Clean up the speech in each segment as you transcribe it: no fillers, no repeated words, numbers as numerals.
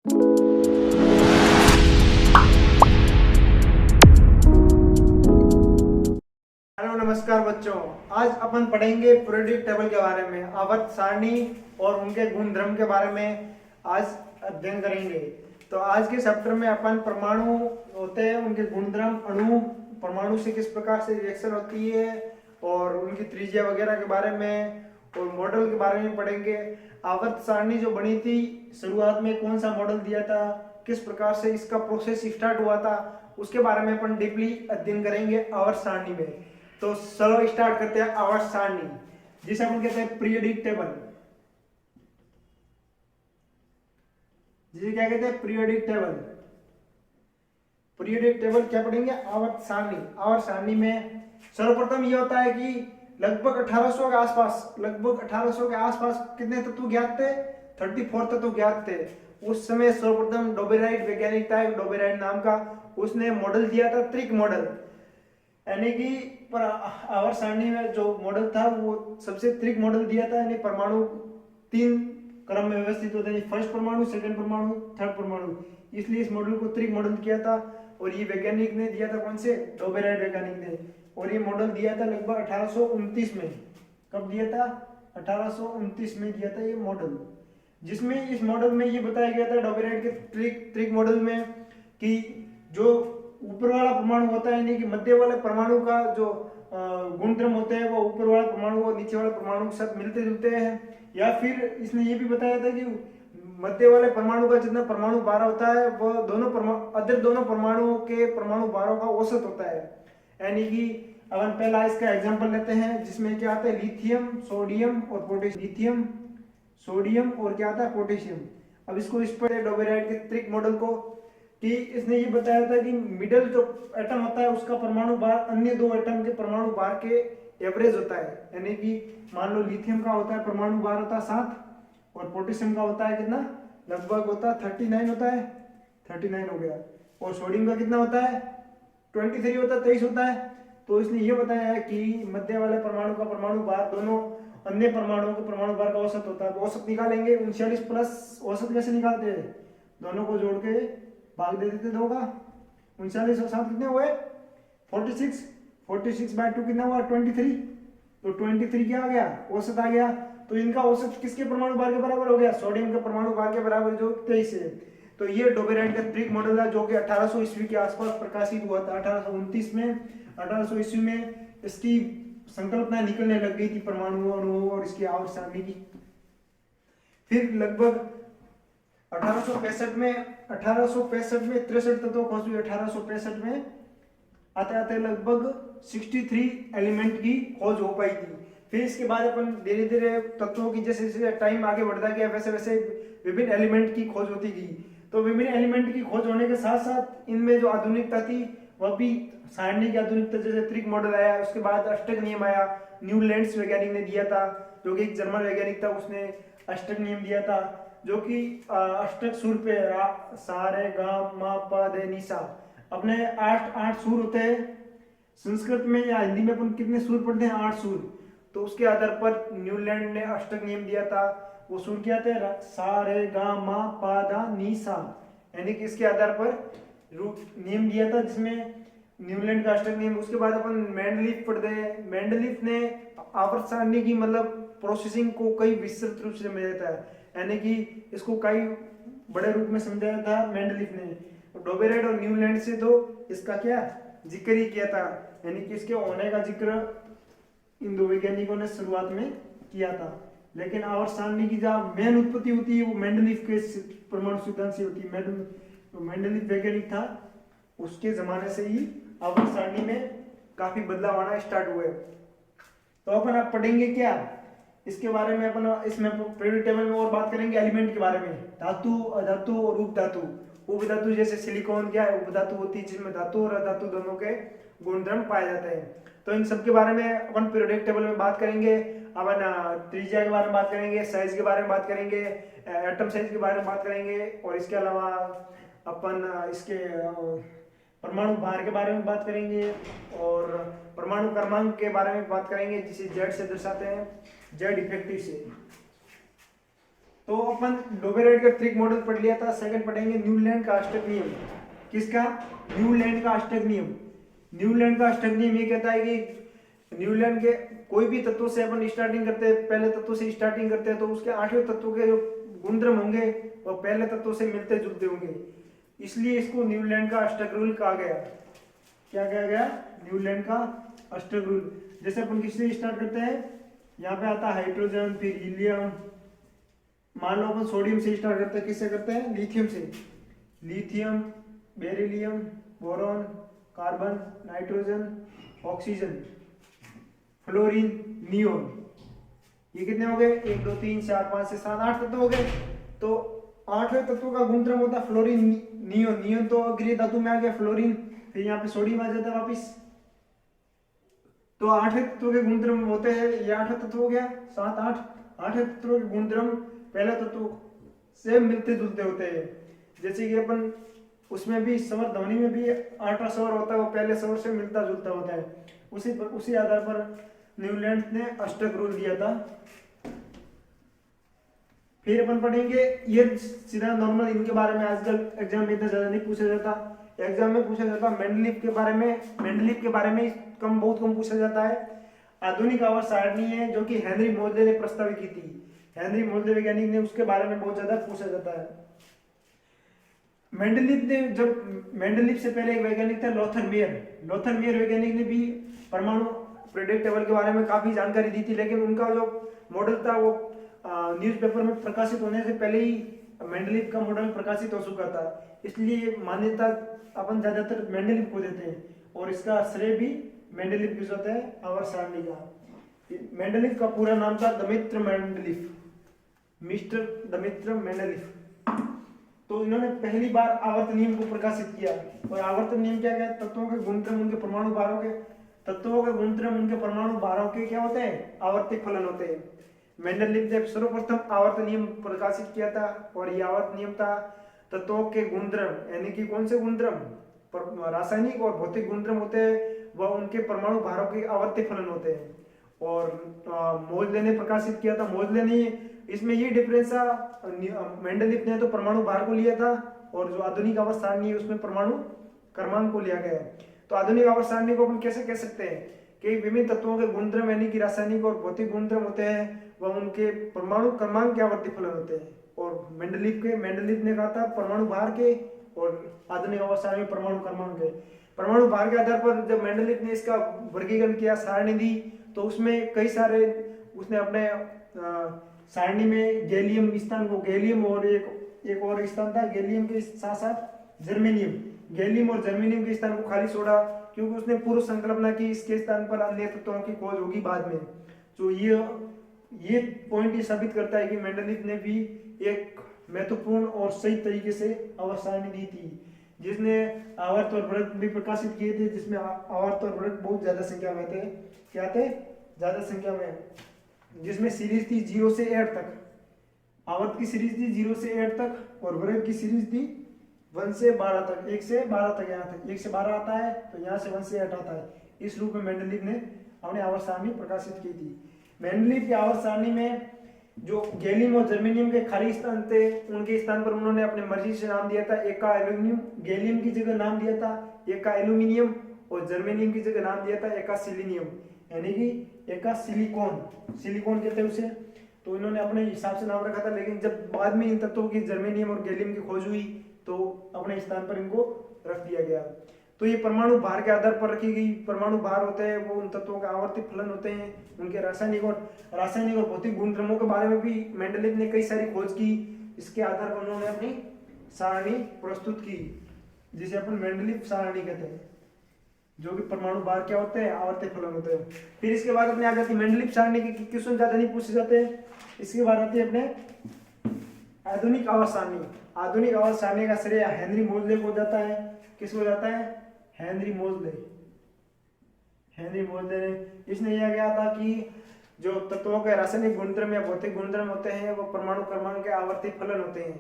Hello नमस्कार बच्चों। आज अपन पढ़ेंगे पीरियोडिक टेबल के बारे में, आवर्त सारणी और उनके गुणधर्म के बारे में आज अध्ययन करेंगे। तो आज के चैप्टर में अपन परमाणु होते हैं, उनके गुणधर्म, अणु, परमाणु से किस प्रकार से रिएक्शन होती है और उनकी त्रिज्या वगैरह के बारे में और मॉडल के बारे में पढ़ेंगे। आवर्त सारणी जो बनी थी, शुरुआत में कौन सा मॉडल दिया था, किस प्रकार से इसका प्रोसेस स्टार्ट हुआ था, उसके बारे में अपन डीपली अध्ययन करेंगे आवर्त सारणी में। तो चलो स्टार्ट करते हैं आवर्त सारणी, जिसे अपन कहते हैं पीरियोडिक टेबल। जिसे क्या कहते हैं? Periodic table. पीरियोडिक टेबल क्या पढ़ेंगे? आवर्त सारणी। आवर्त सारणी में सर्वप्रथम ये होता है कि लगभग 1800 के आसपास कितने तत्व ज्ञात थे? 34 तत्व ज्ञात थे। उस समय सर्वप्रथम डोबेराइट वैज्ञानिक था, डोबेराइट नाम का, उसने मॉडल दिया था त्रिक मॉडल। यानी कि पर आवर्त सारणी में जो मॉडल था वो सबसे त्रिक मॉडल दिया था। यानी परमाणु 3 क्रम में व्यवस्थित होते हैं, फर्स्ट परमाणु, सेकंड परमाणु, थर्ड परमाणु, इसलिए इस मॉडल को त्रिक मॉडल किया था। और ये वैज्ञानिक ने दिया था, कौन से? डोबेराइट वैज्ञानिक ने। और ये मॉडल दिया था लगभग 1829 में। कब दिया था? 1829 में दिया था ये मॉडल, जिसमें इस मॉडल में ये बताया गया था डोबेराइट के त्रिक मॉडल में कि जो ऊपर वाला परमाणु होता है, यानी कि मध्य वाले परमाणु का जो गुणधर्म होते हैं वो ऊपर वाला परमाणु और नीचे वाले परमाणु के साथ मिलते जुलते हैं। या फिर इसने ये भी बताया था कि मध्य वाले परमाणु का जितना परमाणु भार होता है वह दोनों परमाणुओं के परमाणु भारों का औसत होता है। यानी कि अपन पहला इसका एग्जांपल लेते हैं, जिसमें क्या आता है? लिथियम, सोडियम और पोटेशियम। लिथियम, सोडियम और क्या आता है? पोटेशियम। अब इसको इस पर डोबेराइट के त्रिक मॉडल को कि इसने ये बताया था कि मिडल जो एटम होता है उसका परमाणु भार अन्य दो एटम के परमाणु भार के एवरेज होता है। यानी कि मान लो लिथियम का होता है परमाणु भार होता है 7 और पोटेशियम का होता है कितना? लगभग होता है 39 होता है, 39 हो गया। और सोडियम का कितना होता है? 23 होता है, 23 होता है। तो इसने ये बताया है कि मध्य वाले परमाणु का परमाणु भार दोनों अन्य परमाणुओं के परमाणु भार का औसत होता है। तो औसत निकालेंगे 39 प्लस औसत कैसे निकालते हैं? दोनों को जोड़ के भाग दे देते 2 का। 39 और 7 कितने हुए? 46। 46 बाय 2 कितना हुआ? 23। तो 23 क्या आ गया? औसत आ गया। तो इनका औसत किसके परमाणु भार के बराबर हो गया? सोडियम के परमाणु भार के बराबर, जो 23 है। तो ये डोबेराइट का त्रिक मॉडल है, जो कि 1800 ईस्वी के आसपास प्रकाशित हुआ था। 1829 में, 1800 ईस्वी में इसकी संकल्पना निकलने लग गई थी, परमाणु, अणु और इसकी आवर्त सारणी की। फिर लगभग 1865 में 63 तत्व खोज हुए। 1865 में आते आते लगभग 63 एलिमेंट की खोज हो पाई थी। फिर इसके बाद अपन धीरे धीरे तत्वों की जैसे जैसे टाइम आगे बढ़ता गया वैसे वैसे विभिन्न एलिमेंट की खोज होती गई। तो विभिन्न एलिमेंट की खोज होने के साथ साथ इनमें जो आधुनिकता थी वह भी सारणी की आधुनिकता, जैसे त्रिक मॉडल आया, उसके बाद अष्टक नियम आया, न्यूलैंड्स वैज्ञानिक ने दिया था, जो कि एक जर्मन वैज्ञानिक था, उसने अष्टक नियम दिया था, जो कि अष्टक सुर पे सा रे गा मा पा दे नी सा, अपने 8 सुर होते हैं। संस्कृत में या हिंदी में अपन कितने सुर पढ़ते हैं? 8 सुर। तो उसके आधार पर न्यूलैंड ने अष्टक नियम दिया था। वो सुर क्या थे? सा रे गा मा पा दा नी सा। यानी कि इसके आधार पर नियम दिया था, जिसमें न्यूलैंड का अष्टक नियम। उसके बाद अपन मेंडलीफ पढ़ते हैं। मेंडलीफ ने आवर्त सारणी की मतलब प्रोसेसिंग को कई विस्तृत रूप से समझाया था, यानी कि इसको कई बड़े रूप में समझाया था मेंडलीफ ने। डोबेराइट और न्यूलैंड से तो इसका क्या जिक्र ही किया था, यानी कि इसके होने का जिक्र इन दो वैज्ञानिकों ने शुरुआत में किया था। लेकिन आवर्त सारणी की जहाँ मेन उत्पत्ति होती है वो मेंडलीफ के परमाणु सिद्धांत से होती है। मेंडलीफ वैज्ञानिक था, उसके जमाने से ही आवर्त सारणी में काफी बदलाव आना स्टार्ट हुए। तो अपन आप पढ़ेंगे क्या इसके बारे में? अपन इसमें पीरियोडिक टेबल में और बात करेंगे एलिमेंट के बारे में, धातु, अधातु और उपधातु। उपधातु जैसे सिलिकॉन क्या है? उपधातु होती है, जिसमें धातु और अधातु दोनों के गुणधर्म पाए जाते हैं। तो इन सब के बारे में अपन पीरियोडिक टेबल में बात करेंगे। अपन त्रिज्या के बारे में बात करेंगे, साइज के बारे में बात करेंगे, एटम साइज के बारे में बात करेंगे, और इसके अलावा अपन इसके परमाणु भार के बारे में बात करेंगे, और परमाणु क्रमांक के बारे में बात करेंगे, जिसे जेड से दर्शाते हैं, जेड इफेक्टिव से। तो अपन डोबेराइड का ट्रिक मॉडल पढ़ लिया था। सेकंड पढ़ेंगे न्यूलैंड का अष्टक नियम। किसका? न्यूलैंड का अष्टक नियम। न्यूलैंड का अष्टक नियम ये कहता है कि न्यूलैंड के कोई भी तत्व से अपन स्टार्टिंग करते हैं, पहले तत्व से स्टार्टिंग करते हैं, तो उसके आठवें तत्व के जो गुणधर्म होंगे वो पहले तत्व से मिलते जुलते होंगे, इसलिए इसको न्यूलैंड का अष्टक रूल कहा गया। क्या कहा गया? न्यूलैंड का अष्टक रूल। जैसे अपन किससे स्टार्ट करते हैं, यहाँ पे आता है हाइड्रोजन, फिर हीलियम, मान लो अपन सोडियम से स्टार्ट करते हैं, किससे करते हैं? लिथियम से। Lithium, beryllium, boron, carbon, nitrogen, oxygen, fluorine, neon. ये कितने हो गए? 1 2 3 4 5 6 7 8 तत्व हो गए। तो आठवें तत्व का गुणधर्म होता है फ्लोरीन, नियोन। नियोन तो गृह धातु में आ गया फ्लोरीन, फिर यहाँ पे सोडियम आ जाता है वापिस। तो आठवें तत्व के गुणधर्म होते हैं, ये आठवें तत्व हो गया, 7 8। आठवें तत्व के गुणधर्म पहले तत्व से मिलते जुलते होते हैं। जैसे कि अपन उसमें भी स्वर ध्वनि में भी आठवां स्वर होता है, वो पहले स्वर से मिलता जुलता होता है। उसी आधार पर न्यूलैंड ने अष्टक रूल दिया था। फिर अपन पढ़ेंगे, ये सीधा नॉर्मल इनके बारे में आजकल एग्जाम में इतना ज्यादा नहीं पूछा जाता। एग्जाम में पूछा जाता मेंडलीव के बारे में, मेंडलीव के बारे में बहुत कम पूछा जाता है। आधुनिक आवर्त सारणी है जो कि हेनरी मोजले ने प्रस्तावित की थी। हेनरी मोजले वैज्ञानिक ने, उसके बारे में बहुत ज्यादा पूछा जाता है। मेंडलीव से पहले एक वैज्ञानिक था लोथर मेयर। लोथर मेयर वैज्ञानिक ने भी परमाणु पीरियोडिक टेबल के बारे में काफी जानकारी दी थी, लेकिन उनका जो मॉडल था वो न्यूज़पेपर में प्रकाशित होने से पहले ही मेंडलीव का मॉडल प्रकाशित हो चुका था। इसलिए मान्यता अपन ज्यादातर मेंडलीव को देते हैं, और इसका श्रेय भी मेंडलीव को जाता है आवर्त सारणी का। मेंडलीव का पूरा नाम था दमित्र मेंडलीव, मिस्टर दमित्र मेंडलीव। तो इन्होंने पहली बार आवर्त नियम को प्रकाशित किया। और आवर्त नियम क्या है? तत्वों के गुणधर्म उनके परमाणु भारों के, तत्वों के गुणधर्म उनके परमाणु भारों के क्या होते हैं? आवर्तिक फलन होते हैं। मेंडलीव ने सर्वप्रथम आवर्त नियम प्रकाशित किया था, और यह आवर्त नियम था तत्वों के गुणधर्म, यानी कि कौन से गुणधर्म? रासायनिक और भौतिक गुणधर्म होते हैं, वह उनके परमाणु भारों के आवर्तिक फलन होते हैं। और मोजले ने प्रकाशित किया था। मोजले ने, इसमें ये डिफरेंस था, मेंडलीव ने तो परमाणु भार को लिया था, और जो आधुनिक आवर्त सारणी है उसमें परमाणु क्रमांक को लिया गया। तो आधुनिक आवर्त सारणी को अपन कैसे कह सकते हैं कि विभिन्न तत्वों के गुणधर्म यानी कि रासायनिक और भौतिक गुणधर्म होते हैं, वह उनके परमाणु क्रमांक के आवर्ती फलन होते हैं। और मेंडलीव ने कहा था परमाणु भार के, और आधुनिक आवर्त सारणी में परमाणु क्रमांक के। परमाणु भार के आधार पर जब मेंडलीव ने इसका वर्गीकरण किया, सारणी दी, तो उसमें कई सारे उसने अपने सारणी में गैलियम स्थान को, गैलियम और एक और स्थान था, गैलियम के साथ साथ जर्मेनियम, गैलियम और जर्मेनियम के स्थान को खाली छोड़ा, क्योंकि उसने पूर्व संकल्पना की इसके स्थान पर अन्य तत्वों की खोज होगी बाद में। तो ये पॉइंट ये साबित करता है कि मेंडलीव ने भी एक महत्वपूर्ण और सही तरीके से आवर्त सारणी दी थी, जिसने आवर्त और वर्ग भी प्रकाशित किए थे, जिसमें आवर्त और वर्ग बहुत ज्यादा संख्या में थे। क्या थे? ज्यादा संख्या में, जिसमें सीरीज थी 0 से 8 तक। आवर्त की सीरीज थी 0 से 8 तक, और वर्ग की सीरीज थी 1 से 12 तक, 1 से 12 तक। यहाँ तक 1 से 12 आता है, तो यहाँ से 1 से 8 आता है। इस रूप में मेंडलीव ने अपनी आवर्त सारणी प्रकाशित की थी। मेंडलीव की आवर्त सारणी में जो गैलियम और जर्मेनियम के खाली स्थान थे, उनके स्थान पर उन्होंने अपने मर्जी से नाम दिया था। एक का एल्यूमिनियम, गैलियम की जगह नाम दिया था एक का एल्यूमिनियम, और जर्मेनियम की जगह नाम दिया था एक का सिलीनियम, यानी कि एक का सिलिकॉन कहते हैं उसे। तो इन्होंने अपने हिसाब से नाम रखा था, लेकिन जब बाद में इन तत्वों की जर्मेनियम और गैलियम की खोज हुई, तो अपने स्थान पर इनको रख दिया गया। तो ये परमाणु भार के आधार पर रखी गई। परमाणु भार होते हैं वो उन तत्वों के आवर्ती फलन होते हैं, उनके रासायनिक और भौतिक गुणधर्मों के बारे में भी मेंडलीव ने कई सारी खोज की। इसके आधार पर उन्होंने अपनी सारणी प्रस्तुत की, जिसे अपन मेंडलीव सारणी कहते हैं, जो कि परमाणु भार क्या होते हैं? आवर्ती फलन होते हैं। फिर इसके बाद अपने आ जाती है मेंडलीव सारणी के क्वेश्चन ज्यादा नहीं पूछे जाते हैं। इसके बाद आती है अपने आधुनिक आवर्त सारणी। आधुनिक आवर्त सारणी का श्रेय हेनरी मोजले को जाता है। किसको जाता है? हेनरी मोजले ने इसने यह किया था कि जो तत्वों के रासायनिक गुणधर्म या भौतिक गुणधर्म होते हैं, वो परमाणु क्रमांक के आवर्ती फलन होते हैं।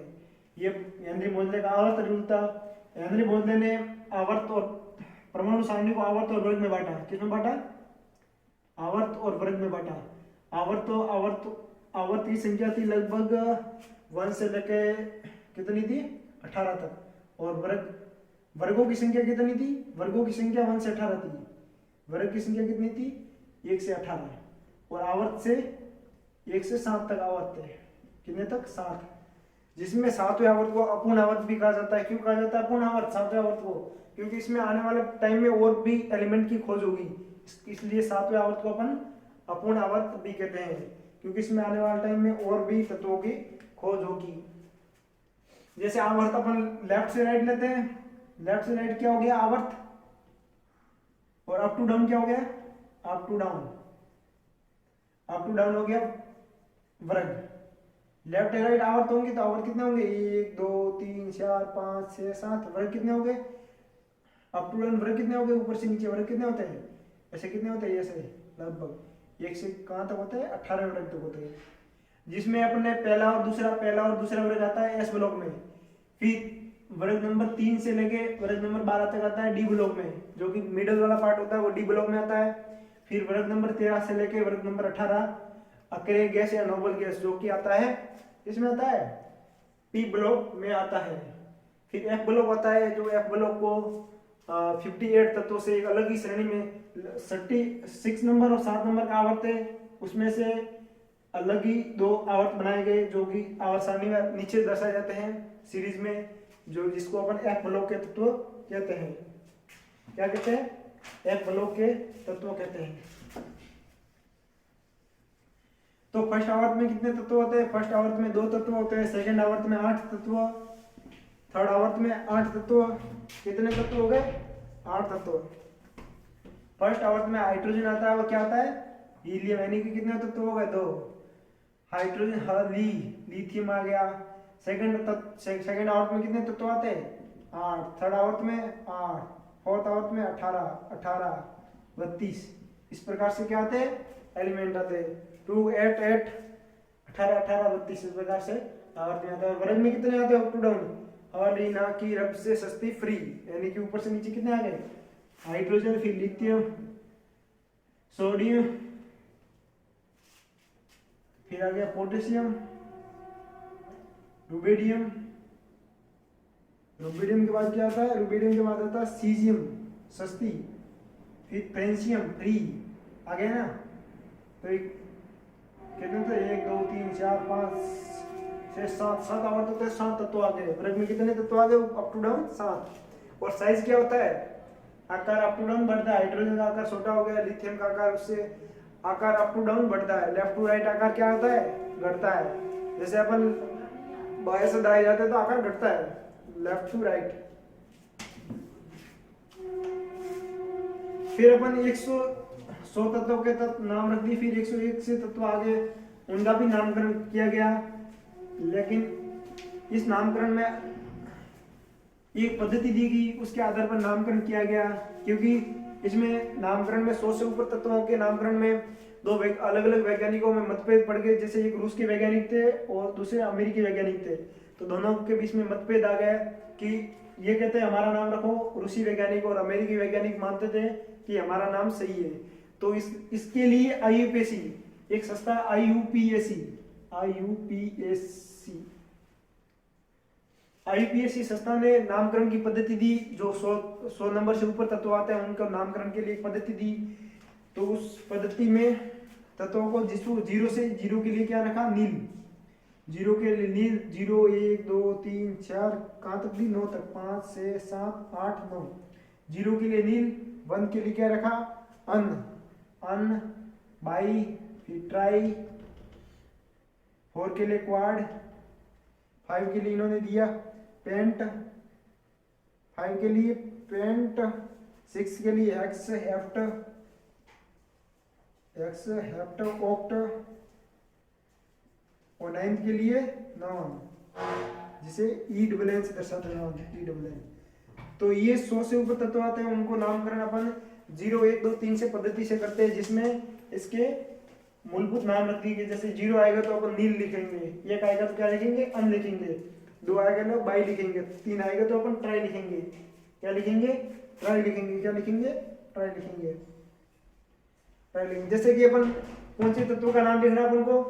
ये हेनरी मोजले का आवर्त रूल था। हेनरी मोजले ने आवर्त और परमाणु सारणी को आवर्त और वर्ग में बांटा। किसमें बांटा? आवर्त और वर्ग में बांटा। आवर्त की संख्या थी लगभग 1 से लेके कितनी थी 18 तक, और वर्गों की संख्या कितनी थी, वर्गों की संख्या 1 से 18 थी, वर्ग की संख्या कितनी थी 1 से 18, और आवर्त से 1 से 7 तक आवर्त थे, कितने तक 7, जिसमें 7वें आवर्त को अपूर्ण आवर्त भी कहा जाता है। क्यों कहा जाता है अपूर्ण आवर्त 7वें आवर्त को, क्योंकि इसमें आने वाले टाइम में और भी एलिमेंट की खोज होगी, इसलिए 7वें आवर्त को अपन अपूर्ण आवर्त भी कहते हैं, क्योंकि इसमें आने वाले टाइम में और भी तत्वों की खोज होगी। जैसे आवर्त अपन लेफ्ट से राइट लेते हैं, लेफ्ट से राइट क्या हो गया आवर्त, और अप टू डाउन क्या हो गया up to down, up to down हो गया वर्ग। लेफ्ट एंड राइट आवर्त होंगे तो आवर्त कितने होंगे 1 2 3 4 5 6 7, वर्ग कितने हो गए अप टू डाउन, वर्ग कितने हो गए ऊपर से नीचे, वर्ग कितने होते हैं ऐसे, कितने होते हैं ऐसे लगभग 1 से कहां तक होते हैं 18 वर्ग तक होते हैं, जिसमें अपने पहला और दूसरा वर्ग आता है एस ब्लॉक में, फिर वर्ग नंबर 3 से लेके वर्ग नंबर 12 तक आता है डी ब्लॉक में, जो कि मिडिल वाला पार्ट होता है वो डी ब्लॉक में आता है, फिर वर्ग नंबर 13 से लेके वर्ग नंबर 18 अकेले गैस या नोबल गैस, जो कि आता है इसमें आता है पी ब्लॉक में आता है। फिर एफ ब्लॉक होता है, जो एफ ब्लॉक को 58 तत्वों से एक अलग ही श्रेणी में 6 नंबर और 7 नंबर का आवर्त है, उसमें से अलग ही 2 आवर्त बनाए गए, जो कि आवर्त सारणी में नीचे दर्शाए जाते हैं सीरीज में, जो जिसको अपन एफ ब्लॉक के तत्व कहते हैं। क्या कहते हैं एफ ब्लॉक के तत्व कहते हैं। तो फर्स्ट आवर्त में कितने तत्व होते हैं, फर्स्ट आवर्त में 2 तत्व होते हैं, सेकंड आवर्त में 8 तत्व, थर्ड आवर्त में 8 तत्व, कितने तत्व हो गए 8 तत्व। फर्स्ट आवर्त में हाइड्रोजन आता है, वो क्या आता है हीलियम, यानी कि कितने तत्व हो गए 2, हाइड्रोजन लिथियम आ गया। सेकंड आवर्त में कितने तत्व आते हैं 8, थर्ड आवर्त में 8, फोर्थ आवर्त में 18 32, इस प्रकार से क्या आते हैं एलिमेंट आते हैं 2 8 8 18 18 32, इस प्रकार से आवर्त में आता है। वर्ग में कितने आते हैं अप टू डाउन, हवाली ना की रब से सस्ती फ्री, यानी कि ऊपर से नीचे कितने आ गए हाइड्रोजन, फिर लिथियम, सोडियम, फिर आ गया पोटेशियम, रुबिडियम, रुबिडियम के बाद क्या आता है, रुबिडियम के बाद आता है सीजियम सस्ती, फिर फ्रेंशियम फ्री आ गया ना। तो एक कितने थे 1 2 3 4 5 6 7 आवर्त होते हैं, 7 तत्व आ गए। वर्ग में कितने तत्व आ गए अप टू डाउन 7। और साइज क्या होता है, आकार अप टू डाउन बढ़ता है, हाइड्रोजन का आकार छोटा हो गया, लिथियम का आकार उससे आकार अप टू डाउन बढ़ता है, लेफ्ट टू राइट आकार क्या होता है घटता है। जैसे अपन बाएं से दाएं जाते हैं तो आकार घटता है लेफ्ट टू राइट। फिर अपन 100 तत्वों के नाम रख दिए, फिर 101 से तत्व आगे उनका भी नामकरण किया गया, लेकिन इस नामकरण में एक पद्धति दी गई, उसके आधार पर नामकरण किया गया, क्योंकि इसमें नामकरण में 100 से ऊपर तत्वों के नामकरण में 2 अलग अलग वैज्ञानिकों में मतभेद पड़ गए। जैसे एक रूस के वैज्ञानिक थे और दूसरे अमेरिकी वैज्ञानिक थे, तो दोनों के बीच में मतभेद आ गया कि ये कहते हैं हमारा नाम रखो रूसी वैज्ञानिक, और अमेरिकी वैज्ञानिक मानते थे कि हमारा नाम सही है। तो इसके लिए आईयूपीएसी एक संस्था, आईयूपीएसी संस्था ने नामकरण की पद्धति दी, जो 100 नंबर से ऊपर तत्व आते हैं उनका नामकरण के लिए एक पद्धति दी। तो उस पद्धति में तत्वों को जीरो से जीरो के लिए क्या रखा नील, जीरो के लिए नील, 0 1 2 3 4 कहां तक दी 9 तक, 5 6 7 8 9, जीरो के लिए नील, 1 के लिए क्या रखा अन, बाई, फिर ट्राई, 4 के लिए क्वाड, 5 के लिए इन्होंने दिया पेंट, 5 के लिए पेंट, 6 के लिए हेक्स हेप्ट ऑक्ट, और 9 के लिए नॉन, जिसे E से दर्शाते हैं E। तो ये 100 से ऊपर तत्व आते हैं, उनको नामकरण अपन 0 1 2 3 से पद्धति से करते हैं, जिसमें इसके मूलभूत नाम रख दिए। जैसे 0 आएगा तो अपन नील लिखेंगे, 1 आएगा तो क्या लिखेंगे अन लिखेंगे, 2 आएगा तो बाई लिखेंगे, 3 आएगा तो अपन ट्राई लिखेंगे, क्या लिखेंगे ट्राई लिखेंगे, क्या लिखेंगे ट्राई लिखेंगे, ट्राई लिखेंगे। जैसे कि अपन कौन से तत्व का नाम लिखना है अपन को,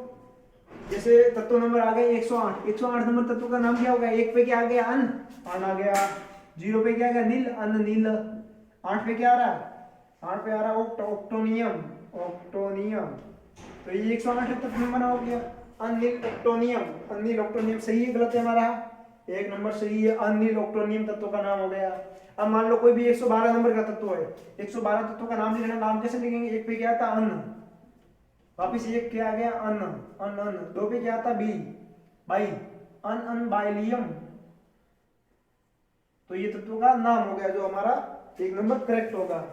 जैसे तत्व नंबर आ गए 108, 108 नंबर तत्व का नाम क्या होगा? 1 पे क्या आ गया? अन आ गया। 0 पे क्या आ गया? नील, अन नील। 8 पे क्या आ रहा है? 8 पे आ रहा है ऑक्टोनियम, ऑक्टोनियम। तो ये 108 तत्व नंबर हो गया। अनिल ऑक्टोनियम, अनिल ऑक्टोनियम सही है गलत है हमारा? एक नंबर सही है, अनिल ऑक्टोनियम तत्व का नाम हो गया। अब मान लो कोई भी 112 नंबर का तत्व है, 112 तत्व का नाम लिखना, नाम कैसे लिखेंगे? 1 पे क्या था? अन, वापिस 1 क्या आ गया? अन, अन अन। 2 पे क्या था? बी, बाई, अन अन बाइलियम। तो ये तत्व का नाम हो गया जो हमारा 1 नंबर करेक्ट होगा।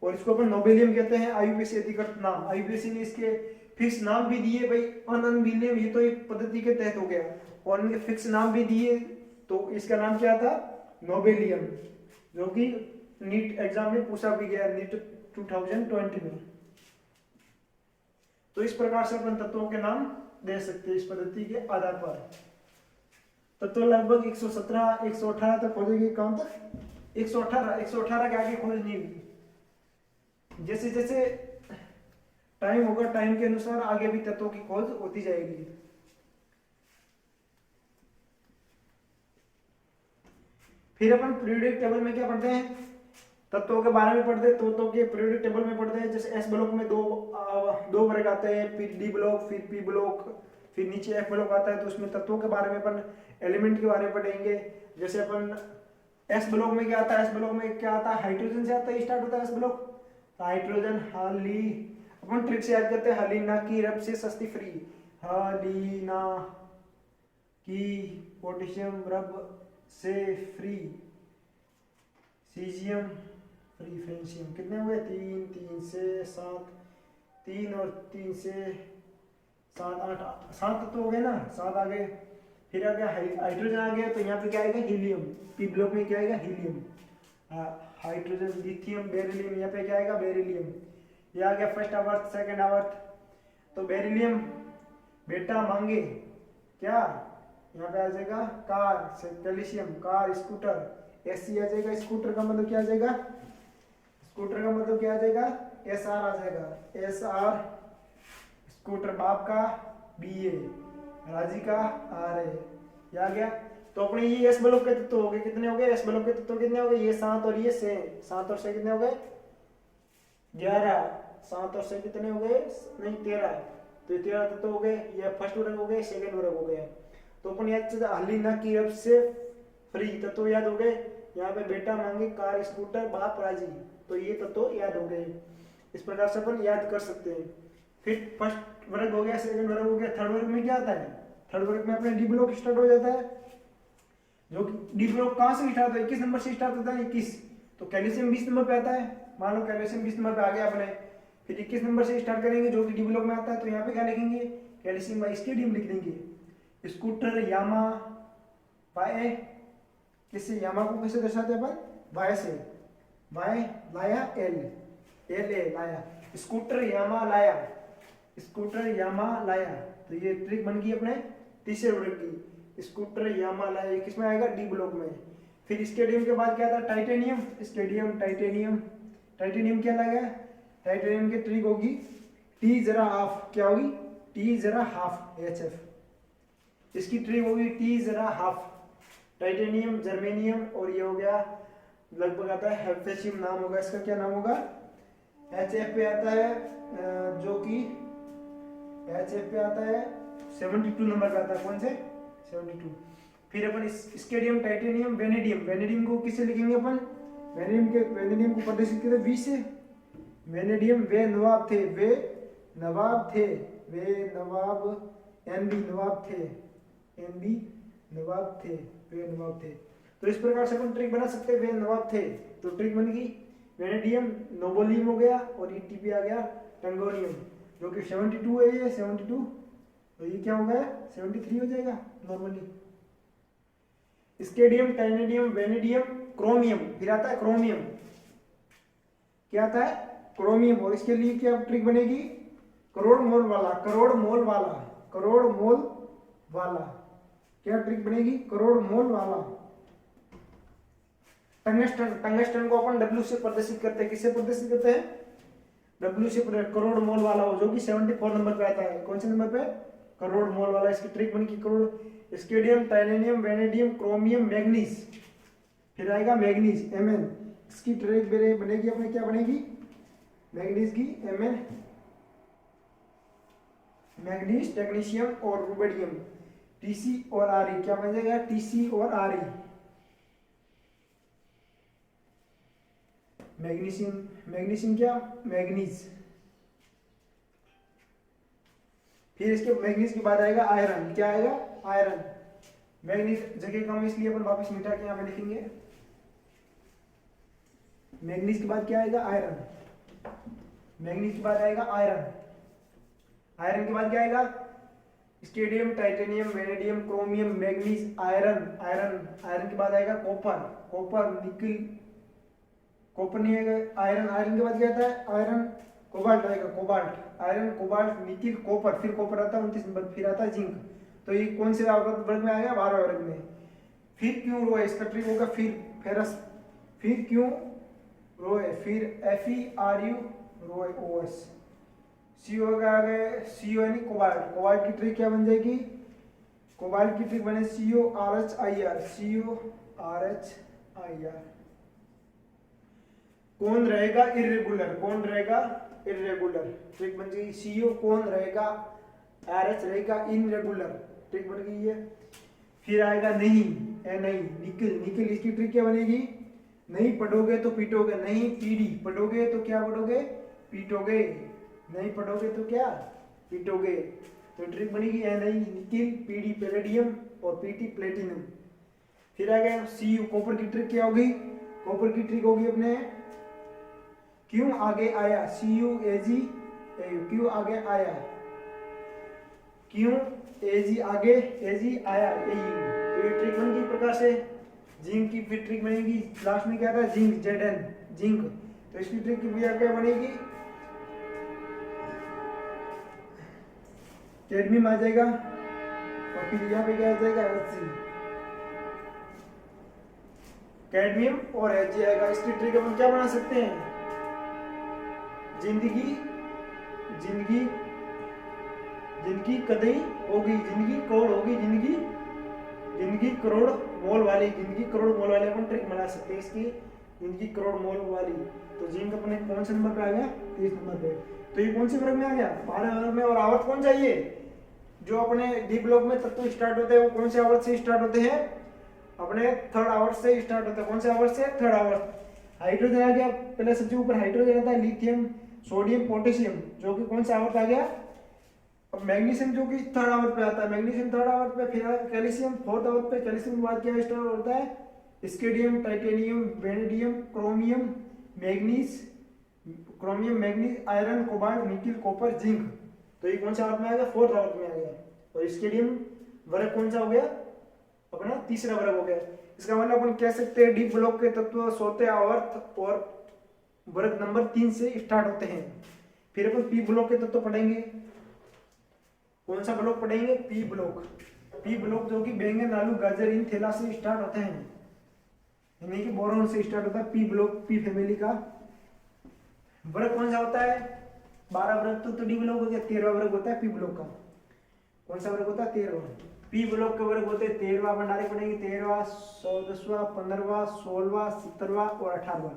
और इसको अपन नोबेलियम कहते हैं, आईयूपीएसी अधिकृत नाम। आईयूपीएसी ने इसके फिक्स नाम भी दिए भाई, अनअनबिलियम, ये तो एक पद्धति के तहत हो गया, और इनके फिक्स नाम भी दिए। तो इसका नाम क्या था? नोबेलियम, जो कि नीट एग्जाम में पूछा भी गया, नीट 2020 में। तो इस प्रकार से अपन तत्वों के नाम दे सकते हैं इस पद्धति के आधार पर। तत्व लगभग 117 118 तक खोजेगी, कौन तक? 118 के आगे खोज नहीं हुई। जैसे जैसे टाइम होगा, टाइम के अनुसार आगे भी तत्वों की खोज होती जाएगी। फिर अपन पीरियोडिक टेबल में क्या पढ़ते हैं? तत्वों के बारे में पढ़ते हैं, तत्वों के पीरियोडिक टेबल में पढ़ते हैं। जैसे एस ब्लॉक में दो वर्ग आते हैं, फिर डी ब्लॉक, फिर पी ब्लॉक, फिर नीचे एफ ब्लॉक आता है। तो उसमें तत्वों के बारे में अपन एलिमेंट के बारे में पढ़ेंगे। जैसे अपन एस ब्लॉक में क्या आता है? एस ब्लॉक में क्या आता है? हाइड्रोजन से आता है, स्टार्ट होता है एस ब्लॉक। हाइड्रोजन, हाली, अपन ट्रिक से याद करते हैं, हलीना की रब से सस्ती फ्री, हलीना की पोटेशियम रब से फ्री, सीजियम फ्री, फ्रेंशियम। कितने हुए? 3, 3 से 7, 3 और 3 से 7, 8, 7 तो हो गए ना, 7 आ गए। फिर आ गया हाइड्रोजन आ गया, तो यहाँ पे क्या आएगा? हीलियम। पी ब्लॉक में क्या आएगा? हीलियम। हाइड्रोजन, लिथियम, बेरिलियम, यहाँ पे क्या आएगा? बेरिलियम। ये आ गया फर्स्ट आवर्त, सेकंड आवर्त। तो बेरिलियम बेटा मांगे क्या? यहाँ पे आ जाएगा car, calcium car, scooter, SC आ जाएगा। स्कूटर का मतलब क्या आ जाएगा? स्कूटर का मतलब क्या आ जाएगा? एसआर आ जाएगा, एसआर। स्कूटर बाप का, बीए, राजी का, आर ए, ये आ गया। तो अपने ये एस ब्लॉक के तत्व हो गए, कितने हो गए? एस ब्लॉक के तत्व कितने हो गए? ये 7 और ये 6, 7 और 6 कितने हो गए? 11। 7 और 6 कितने हो गए? नहीं 13। तो ये 13 तत्व हो गए। ये फर्स्ट वर्ग हो गए, सेकंड वर्ग हो गया। तो अपन याद से हलीना की रब से फ्री तत्व याद हो गए। यहाँ पे बेटा मांगे, कार, स्कूटर, बाप राजी, तो ये तत्व याद हो गए। इस प्रकार से अपन याद कर सकते हैं। फिर फर्स्ट वर्ग हो गया, सेकंड वर्ग हो गया। थर्ड वर्ग में क्या आता है? थर्ड वर्ग में अपने डी ब्लॉक स्टार्ट हो जाता है, जो कि डी ब्लॉक कहाँ से स्टार्ट होता है? 21 नंबर से स्टार्ट होता है, 21। तो कैल्शियम 20 नंबर पे आता है, मान लो कैल्शियम 20 नंबर पे आ गया अपने। फिर 21 नंबर से स्टार्ट करेंगे, जो कि डी ब्लॉक में आता है। तो यहाँ पे क्या लिखेंगे? कैल्शियम बाई स्टेडियम लिख देंगे। स्कूटर, यामा, वाई, किससे? यामा को कैसे दर्शाते हैं अपन? वाई से, वाई लाया, एल, एल ए लाया। स्कूटर यामा लाया, स्कूटर यामा लाया। तो ये ट्रिक बन गई अपने तीसरे वर्ग की। स्कूटर यामा लाया किसमें आएगा? डी ब्लॉक में। फिर स्टेडियम के बाद क्या था? Titanium, stadium, titanium. टाइटेनियम क्या लगा? टाइटेनियम की ट्रिक होगी टी जरा हाफ, क्या होगी? टी जरा हाफ, एच एफ। इसकी ट्रिक होगी टी जरा हाफ। टाइटेनियम, जर्मेनियम, और ये हो गया लगभग आता है हेफेशियम, नाम होगा इसका, क्या नाम होगा? एच एफ पे आता है, जो कि एच एफ पे आता है 72 नंबर का आता है। कौन से? 72। फिर अपन स्केडियम, टाइटेनियम, वेनेडियम। वेनेडियम को किससे लिखेंगे अपन? वेनेडियम को प्रदर्शित करते वी से। वेनेडियम, वे नवाब थे, वे नवाब थे, वे नवाब, एन बी नवाब थे, एन बी नवाब थे, वे नवाब थे। तो इस प्रकार से अपन ट्रिक बना सकते हैं, वे नवाब थे। तो ट्रिक बन गई वेनेडियम, नोबोलियम हो गया, और ये टीपी आ गया टंगोनियम, जो कि 72 है, ये 72। तो ये क्या हो गया? 73 हो जाएगा normally. Scandium, titanium, vanadium, chromium. फिर आता है क्रोमियम, क्या आता है? क्रोमियम। और इसके लिए क्या ट्रिक बनेगी? करोड़ मोल वाला, करोड़ मोल वाला, करोड़ मोल वाला। क्या ट्रिक बनेगी? करोड़ मोल वाला। टंगस्टन, टंगस्टन को अपन डब्ल्यू से प्रदर्शित करते हैं। किससे प्रदर्शित करते हैं? डब्ल्यू से, करोड़ मोल वाला हो, जो कि 74 नंबर पे आता है। कौन से नंबर पे? करोड़ मोल वाला, इसकी ट्रिक बन की crore. स्केडियम, titanium, vanadium, chromium, manganese, फिर आएगा मैग्नीज Mn, इसकी ट्रिक बनेगी अपने क्या बनेगी, मैग्नीज की Mn, मैग्नीज, टेक्नीशियम और रुबिडियम, Tc और Re, क्या बन जाएगा Tc और Re, मैग्नीशियम, मैग्नीशियम क्या मैग्नीज। फिर इसके मैग्नीज के बाद आएगा आयरन, क्या आएगा आयरन। मैग्नीज जगह कम इसलिए अपन वापस मिटा के यहाँ पे लिखेंगे। मैग्नीज के बाद क्या आएगा आयरन, मैग्नीज के बाद आएगा आयरन, आयरन के बाद क्या आएगा स्केडियम, titanium, vanadium, chromium, manganese, iron, iron, iron के बाद आएगा कॉपर, कॉपर, निकल, कॉपर नहीं आएगा आयरन, आयरन के बाद क्या आता है आयरन, कोबाल्ट आएगा, cobalt, iron, cobalt, nickel, copper, फिर कॉपर आता है 29 नंबर, फिर आता है जिंक। तो ये कौन से वर्ग में आएगा 12 वर्ग में। फिर क्यों रो है, इसका ट्रिक होगा फिर फेरस, फिर क्यों रो है, फिर FeRu रो है OS, CO का आ गया CO यानी कोबाल्ट, कोबाल्ट की ट्रिक क्या बन जाएगी, कोबाल्ट की ट्रिक बने CORHIR, CORHIR। कौन रहेगा इरेगुलर, कौन रहेगा इरेगुलर, ट्रिक बन गई CO कौन रहेगा, RH रहेगा इनरेगुलर, ट्रिक बन गई है। फिर आएगा नहीं, नहीं, निकल, निकल, इसकी ट्रिक क्या बनेगी, नहीं पढ़ोगे तो पीटोगे, नहीं पीडी, पढ़ोगे तो क्या पढ़ोगे पीटोगे, नहीं पढ़ोगे तो क्या पीटोगे, तो ट्रिक बनेगी नहीं, निकिल, पीडी पैलेडियम और पीटी प्लेटिनम। फिर आ गया CU, कॉपर की ट्रिक क्या होगी, कॉपर की ट्रिक होगी अपने क्यों आगे आया, CuAg, क्यों आगे आया, क्यों Ag आगे, Ag आया, तो ये ट्रिक बन गई प्रकार से। जिंक की फिर ट्रिक बनेगी, लास्ट में क्या था जिंक, Zn, जिंक, तो इसकी ट्रिक की क्या बनेगी, कैडमियम आ जाएगा और फिर यहाँ पे क्या आ जाएगा Hg, कैडमियम और Hg आएगा। इसकी ट्रिक अपन क्या बना सकते हैं, जिंदगी, जिंदगी, जिंदगी कदई होगी, जिंदगी करोड़ होगी, जिंदगी, जिंदगी करोड़ मोल वाली, जिंदगी करोड़ मोल वाली अपन ट्रिक बना सकते हैं इसकी, जिंदगी करोड़ मोल वाली। तो जिंक अपने कौन से नंबर पे आ गया 30 नंबर पे, तो ये कौन से वर्ग में आ गया 12 वर्ग में। और आवर्त कौन चाहिए, जो अपने डी ब्लॉक में तत्व स्टार्ट होते हैं वो कौन से आवर्त से स्टार्ट होते हैं, अपने थर्ड आवर्त से स्टार्ट होता है, कौन से आवर्त से थर्ड आवर्त। हाइड्रोजन आ गया, पहले सबसे ऊपर हाइड्रोजन आता है, लिथियम, सोडियम, पोटेशियम, जो कि कौन सा आवर्त आ गया, अब मैग्नीशियम जो कि थर्ड आवर्त पे आता है, मैग्नीशियम थर्ड आवर्त पे, फिर कैल्शियम फोर्थ आवर्त पे, कैल्शियम के बाद क्या स्टार्ट होता है scandium, titanium, vanadium, chromium, manganese, chromium, manganese, iron, cobalt, nickel, copper, zinc. तो ये कौन सा आवर्त में आ गया, फोर्थ आवर्त में आ गया। और स्केडियम वर्ग कौन सा हो गया, अपना तीसरा वर्ग हो गया। इसका मतलब अपन कह सकते हैं डी ब्लॉक के तत्व सोते आवर्त और वर्ग नंबर 3 से स्टार्ट होते हैं। फिर अपन पी ब्लॉक के तत्व पढ़ेंगे, कौन सा ब्लॉक पढ़ेंगे, पी ब्लॉक। पी ब्लॉक जो कि बैंगन, आलू, गाजर, इन थैला से स्टार्ट होते हैं, यानी कि बोरॉन से स्टार्ट होता है पी ब्लॉक, पी फैमिली का। वर्ग कौन सा होता है, 12 वर्ग तो डी ब्लॉक हो गया, 13वां वर्ग होता है पी ब्लॉक का। कौन सा वर्ग होता है 13वां, पी ब्लॉक के वर्ग होते हैं 13वां, अपन डायरेक्ट पढ़ेंगे 13वां, 14वां, 15वां, 16वां, 17वां और 18वां,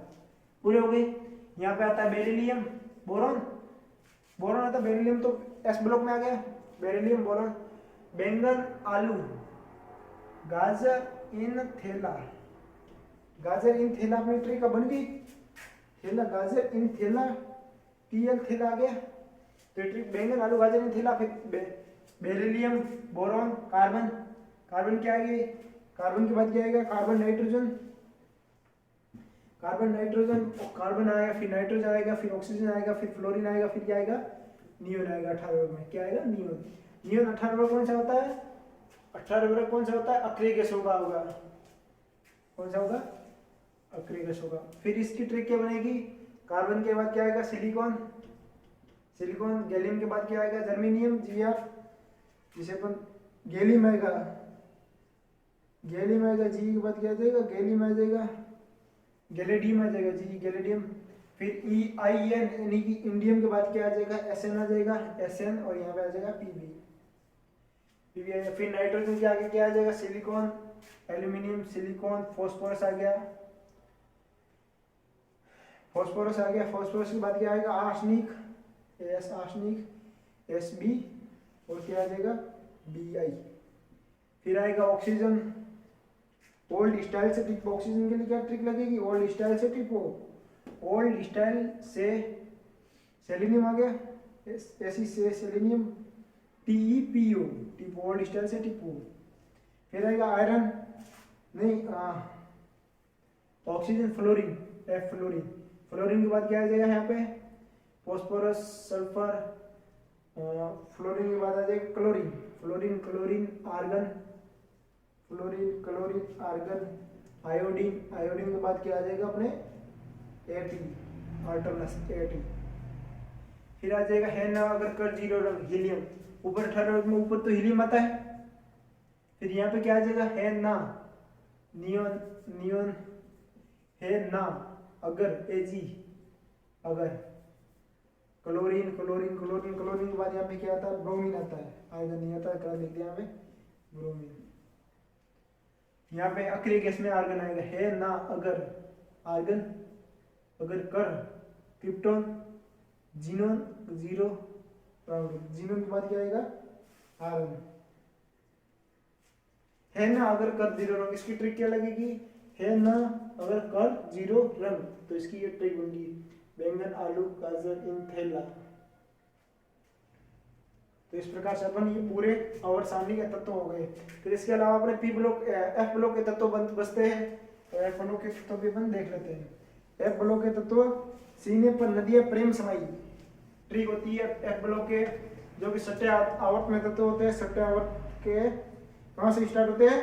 पूरे हो गए। यहाँ पे आता है बेरिलियम, बोरॉन, बोरॉन आता है, बेरिलियम तो एस ब्लॉक में आ गया, बेरिलियम, बोरॉन। बैंगन, आलू, गाजर, इन थैला, गाजर इन थैला अपनी ट्रिक बन गई, थैला, गाजर इन थैला, पीएल थैला आ गया। तो ट्रिक बैंगन, आलू, गाजर इन थैला, फिर बेरिलियम, बोरॉन, कार्बन, कार्बन क्या आएगी, कार्बन के बाद क्या आएगा, carbon, nitrogen, carbon, nitrogen, carbon आएगा, फिर नाइट्रोजन आएगा, फिर ऑक्सीजन आएगा, फिर फ्लोरीन आएगा, फिर क्या आएगा, नियोन आएगा। 18 वर्ग में क्या आएगा, नियोन। नियोन 18 वर्ग कौन सा होता है, 18 वर्ग कौन सा होता है, अक्रिय गैस होगा, कौन सा होगा, अक्रिय गैस होगा। फिर इसकी ट्रिक क्या बनेगी, कार्बन के बाद क्या आएगा, सिलिकॉन, सिलिकॉन, गैलियम के बाद क्या आएगा, जर्मेनियम, Gr, जिसे अपन गैलियम आएगा, गैलियम आएगा, जी के बाद क्या आ जाएगा, गैलियम आ जाएगा, गैलेडियम आ जाएगा, जी गैलेडियम। फिर EIN यानी कि इंडियम के बाद क्या आ जाएगा, SN आ जाएगा, SN, और यहाँ पे आ जाएगा PB। फिर नाइट्रोजन के आगे क्या आ जाएगा, सिलिकॉन, एल्यूमिनियम, सिलिकॉन, फास्फोरस आ गया, फास्फोरस आ गया। फास्फोरस के बाद क्या आएगा, arsenic, as arsenic, S B, और क्या आ जाएगा, बी आई। फिर आएगा ऑक्सीजन, ओल्ड स्टाइल से टिप, ऑक्सीजन के लिए क्या ट्रिक लगेगी, ओल्ड स्टाइल से टिपो, ओल्ड स्टाइल से सेलेनियम आ गया, एसी से selenium, TE PO, tip old style से टिपो। फिर आएगा आयरन, नहीं oxygen, fluorine, F fluorine. Fluorine के बाद क्या आ जाएगा यहाँ पे, फॉस्फोरस, सल्फर, फ्लोरीन के बाद आ जाएगा chlorine, fluorine, chlorine, argon, fluorine, chlorine, argon, iodine, iodine के बाद क्या आ जाएगा अपने एटी, अल्टरनस एटी। फिर आ जाएगा है ना अगर कर जीरो रंग, हीलियम, ऊपर 18 में ऊपर तो हीलियम आता है। फिर यहाँ पे क्या आ जाएगा, है ना नियोन, नियोन, है ना अगर, एजी अगर, क्लोरीन, क्लोरीन, क्लोरीन, क्लोरीन के बाद यहाँ पे क्या आता है, ब्रोमीन आता है, आयरन नहीं आता है, क्या लिख दिया यहाँ पे, ब्रोमीन। यहाँ पे अक्रिय गैस में आर्गन आएगा, है ना अगर, आर्गन, अगर कर, क्रिप्टॉन, जीनोन, जीरो, जीनोन के बाद क्या आएगा, आर्गन। है ना अगर कर जीरो रंग, इसकी ट्रिक क्या लगेगी, है ना अगर कर जीरो रंग, तो इसकी ये ट्रिक होगी, बैंगन, आलू, गाजर इन थैला। तो इस प्रकार से अपन ये पूरे आवर्त सारणी के तत्व हो गए। फिर इसके अलावा अपने पी ब्लॉक, एफ ब्लॉक के तत्व बचते हैं, तो एफ ब्लॉक के तत्व भी अपन देख लेते हैं। एफ ब्लॉक के तत्व, सीने पर नदियां प्रेम समाई, ट्रिक होती है एफ ब्लॉक के, जो कि सट्टे आवर्त में तत्व होते हैं। सट्टे आवर्त के कहाँ से स्टार्ट होते हैं,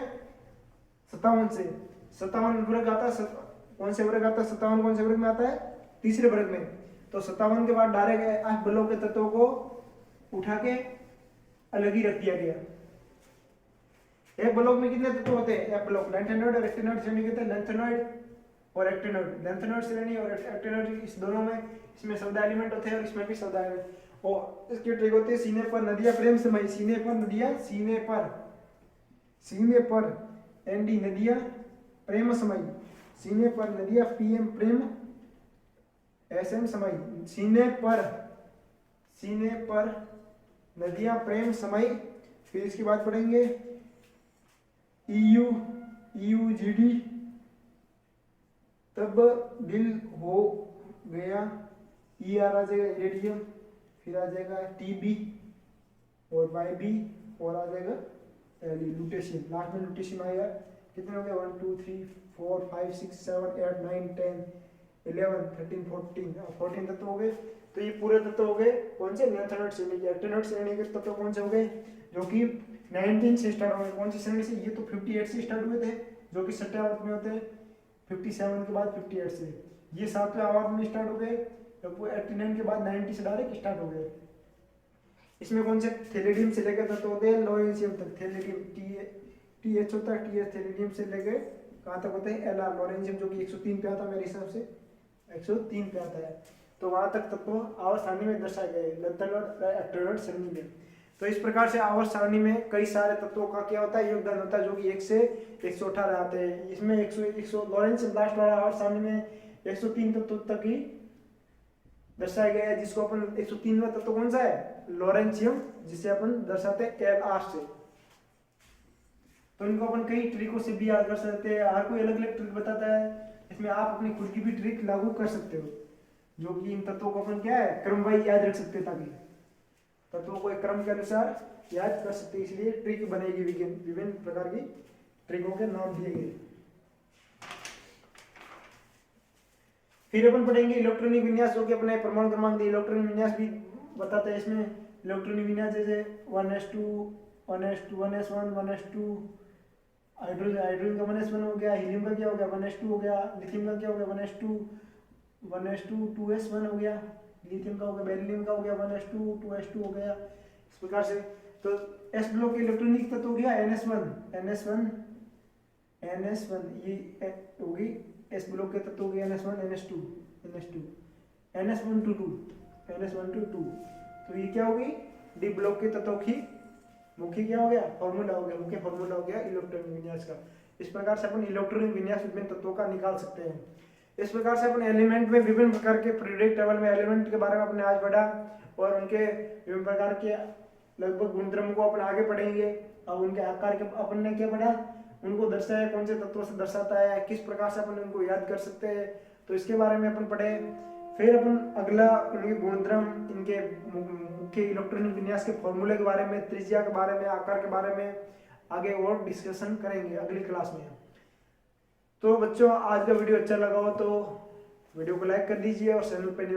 57 से, 57 वर्ग आता है, कौन से वर्ग आता है 57, कौन से वर्ग में आता है, तीसरे वर्ग में। तो 57 के बाद डायरेक्ट एफ ब्लॉक के तत्वों को उठा के अलग ही रख दिया गया। एक ब्लॉक में कितने तत्व होते हैं, एफ ब्लॉक, लैंथेनॉइड और एक्टिनॉइड श्रेणी कहते हैं, लैंथेनॉइड और एक्टिनॉइड, लैंथेनॉइड श्रेणी और एक्टिनॉइड, इस दोनों में, इसमें सौदा एलिमेंट होते हैं और इसमें भी सौदा एलिमेंट। और इसकी ट्रिक होती है, सीने पर नदियां प्रेम समाई, सीने पर नदियां, सीने पर, सीने पर, एनडी नदियां प्रेम समाई, सीने पर नदियां, पीएम प्रेम, एसएम समाई, सीने पर, सीने पर नदियां प्रेम समाई। फिर इसके बाद पढ़ेंगे ईयू, ईयूजीडी, तब दिल हो गया, ईआर आ जाएगा इरेडियम, फिर आ जाएगा टीबी और वाईबी, और आ जाएगा लुटेशियम, लास्ट में लुटेशियम आएगा। कितने हो गए, 1 2 3 4 5 6 7 8 9 10 11 13 14 तत्व हो गए। तो ये पूरे तत्व हो गए कौन से, लैंथेनॉइड श्रेणी के। एक्टिनॉइड श्रेणी के तत्व कौन से हो गए, जो कि 19 से स्टार्ट हो गए। कौन सी श्रेणी से, ये तो 58 से स्टार्ट हुए थे, जो कि सट्टे आवर्त में होते हैं, 57 के बाद 58 से, ये 7वें आवर्त में स्टार्ट हो गए, जब वो 89 के बाद 90 से डायरेक्ट स्टार्ट हो गए। इसमें कौन से, थैलेडियम से लेकर तत्व होते हैं लोरेंशियम तक, थैलेडियम टीएच होता है, टीएच थैलेडियम से लेकर कहाँ तक होते हैं, एलआर लोरेंशियम, जो कि 103 पे आता है मेरे हिसाब से, 103 पे आता है। तो वहां तक तत्व आवर्त सारणी में दर्शाए गए, लैंथेनॉइड एक्टिनॉइड श्रेणी में। तो इस प्रकार से आवर्त सारणी में कई सारे तत्वों का क्या होता है, योगदान होता है, जो कि 1 से 118 आते हैं। इसमें 100 लोरेंशियम लास्ट वाला आवर्त सारणी में 103 तत्व तक ही दर्शाया गया है, जिसको अपन 103वां तत्व कौन सा है, लोरेंशियम, जिसे अपन दर्शाते हैं एलआर से। तो इनको अपन कई ट्रिकों से भी याद कर सकते हैं, हर कोई अलग अलग ट्रिक बताता है, इसमें आप अपनी खुद की भी ट्रिक लागू कर सकते हो, जो कि इन तत्वों को अपन क्या है, क्रमवाइज याद रख सकते हैं, ताकि तत्वों को एक क्रम के अनुसार याद कर सकते हैं। इसलिए ट्रिक बनेगी, विभिन्न प्रकार की ट्रिकों के नाम दिए गए। फिर अपन पढ़ेंगे इलेक्ट्रॉनिक विन्यास, जो कि अपने परमाणु क्रमांक इलेक्ट्रॉनिक विन्यास भी बताते हैं। इसमें इलेक्ट्रॉनिक विन्यास जैसे 1s2 1s2 1s1 1s2, hydrogen का 1s1 हो गया, हीलियम का क्या हो गया 1s2 हो गया, लिथियम का क्या हो गया 1s2 2s1 हो गया, लिथियम का हो गया, बेरिलियम का हो गया 1s2 2s2 हो गया, इस प्रकार से। तो एस ब्लॉक के इलेक्ट्रॉनिक तत्व हो गया NS1 ये होगी, एस ब्लॉक के तत्व हो गया NS1 NS2 NS1 to 2। तो ये क्या होगी, डी ब्लॉक के तत्व की मुख्य क्या हो गया, फॉर्मूला हो गया, मुख्य फॉर्मूला हो गया इलेक्ट्रॉनिक विन्यास का। इस प्रकार से अपन इलेक्ट्रॉनिक विन्यास विभिन्न तत्वों का निकाल सकते हैं। इस प्रकार से अपन एलिमेंट में विभिन्न प्रकार के पीरियोडिक टेबल में एलिमेंट के बारे में अपने आज पढ़ा और उनके विभिन्न प्रकार के लगभग गुणधर्म को अपन आगे पढ़ेंगे। अब उनके आकार के अपन ने क्या पढ़ा, उनको दर्शाया, कौन से तत्वों से दर्शाता है, किस प्रकार से अपन उनको याद कर सकते हैं, तो इसके बारे में अपन पढ़े। फिर अपन अगला उनके गुणधर्म, इनके मुख्य इलेक्ट्रॉनिक विन्यास के फॉर्मूले के बारे में, त्रिज्या के बारे में, आकार के बारे में आगे और डिस्कशन करेंगे अगली क्लास में। तो बच्चों आज का वीडियो अच्छा लगा हो तो वीडियो को लाइक कर दीजिए और चैनल पर